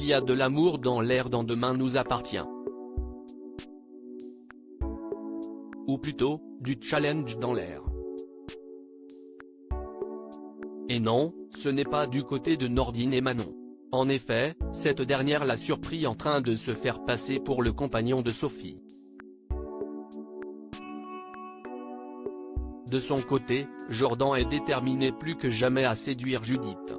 Il y a de l'amour dans l'air dans Demain nous appartient. Ou plutôt, du challenge dans l'air. Et non, ce n'est pas du côté de Nordine et Manon. En effet, cette dernière l'a surpris en train de se faire passer pour le compagnon de Sophie. De son côté, Jordan est déterminé plus que jamais à séduire Judith.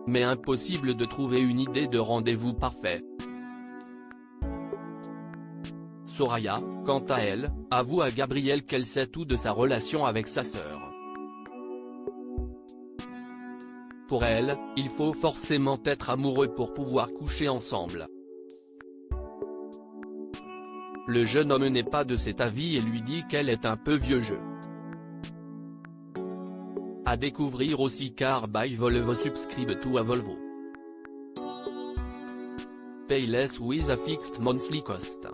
Mais impossible de trouver une idée de rendez-vous parfait. Soraya, quant à elle, avoue à Gabriel qu'elle sait tout de sa relation avec sa sœur. Pour elle, il faut forcément être amoureux pour pouvoir coucher ensemble. Le jeune homme n'est pas de cet avis et lui dit qu'elle est un peu vieux jeu. À découvrir aussi car by Volvo subscribe to a Volvo. Pay less with a fixed monthly cost.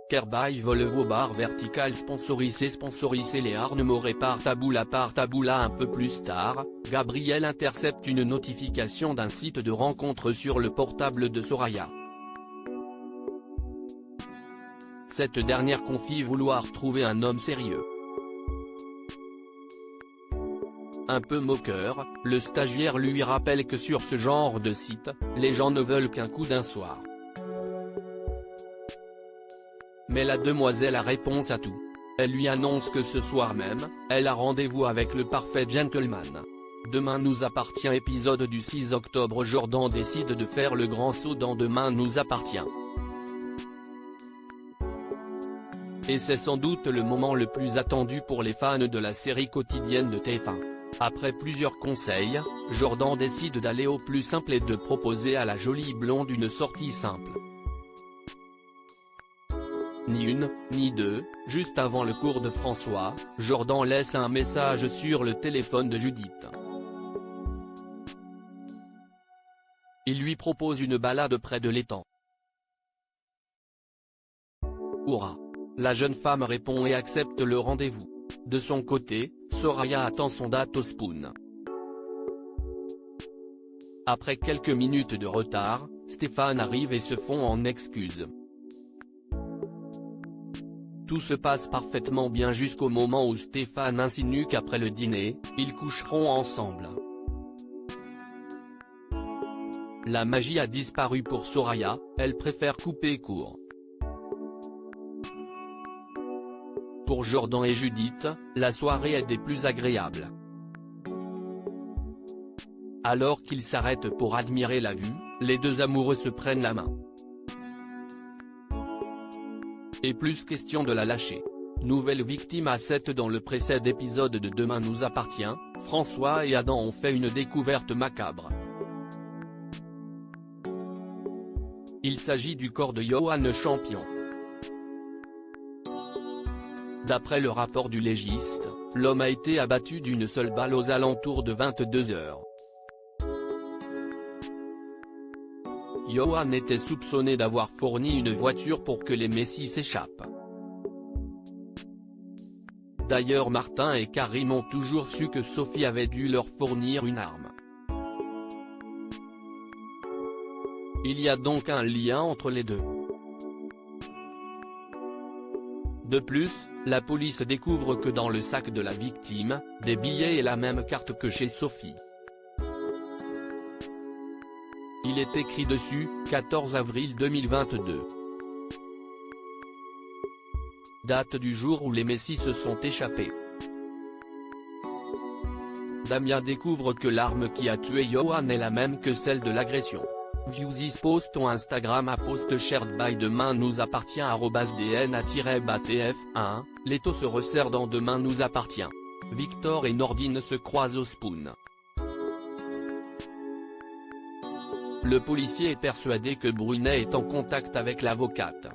Car by Volvo barre vertical sponsorisé les Arnemoré par Taboula un peu plus tard, Gabriel intercepte une notification d'un site de rencontre sur le portable de Soraya. Cette dernière confie vouloir trouver un homme sérieux. Un peu moqueur, le stagiaire lui rappelle que sur ce genre de site, les gens ne veulent qu'un coup d'un soir. Mais la demoiselle a réponse à tout. Elle lui annonce que ce soir même, elle a rendez-vous avec le parfait gentleman. Demain nous appartient épisode du 6 octobre. Jordan décide de faire le grand saut dans Demain nous appartient. Et c'est sans doute le moment le plus attendu pour les fans de la série quotidienne de TF1. Après plusieurs conseils, Jordan décide d'aller au plus simple et de proposer à la jolie blonde une sortie simple. Ni une, ni deux, juste avant le cours de François, Jordan laisse un message sur le téléphone de Judith. Il lui propose une balade près de l'étang. Hurrah! La jeune femme répond et accepte le rendez-vous. De son côté, Soraya attend son date au Spoon. Après quelques minutes de retard, Stéphane arrive et se fond en excuses. Tout se passe parfaitement bien jusqu'au moment où Stéphane insinue qu'après le dîner, ils coucheront ensemble. La magie a disparu pour Soraya, elle préfère couper court. Pour Jordan et Judith, la soirée est des plus agréables. Alors qu'ils s'arrêtent pour admirer la vue, les deux amoureux se prennent la main. Et plus question de la lâcher. Nouvelle victime à 7 dans le précédent épisode de Demain nous appartient, François et Adam ont fait une découverte macabre. Il s'agit du corps de Johan Champion. D'après le rapport du légiste, l'homme a été abattu d'une seule balle aux alentours de 22 h. Johan était soupçonné d'avoir fourni une voiture pour que les Messi s'échappent. D'ailleurs Martin et Karim ont toujours su que Sophie avait dû leur fournir une arme. Il y a donc un lien entre les deux. De plus, la police découvre que dans le sac de la victime, des billets et la même carte que chez Sophie. Il est écrit dessus, 14 avril 2022. Date du jour où les Messi se sont échappés. Damien découvre que l'arme qui a tué Johan est la même que celle de l'agression. View this post on Instagram à post shared by Demain nous appartient @dna-batf1, l'étau se resserre dans Demain nous appartient. Victor et Nordine se croisent au Spoon. Le policier est persuadé que Brunet est en contact avec l'avocate.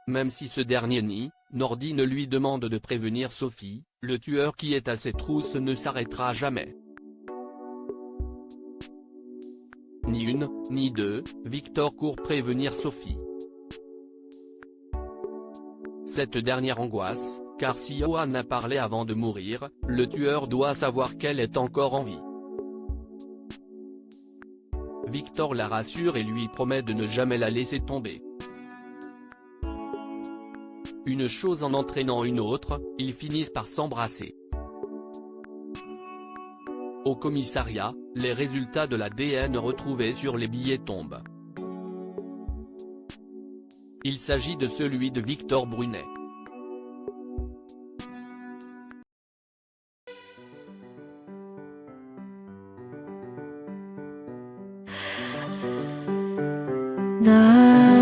Même si ce dernier nie, Nordine lui demande de prévenir Sophie, le tueur qui est à ses trousses ne s'arrêtera jamais. Ni une, ni deux, Victor court prévenir Sophie. Cette dernière angoisse, Car si Johan a parlé avant de mourir, le tueur doit savoir qu'elle est encore en vie. Victor la rassure et lui promet de ne jamais la laisser tomber. Une chose en entraînant une autre, ils finissent par s'embrasser. Au commissariat, les résultats de l'ADN retrouvés sur les billets tombent. Il s'agit de celui de Victor Brunet. 나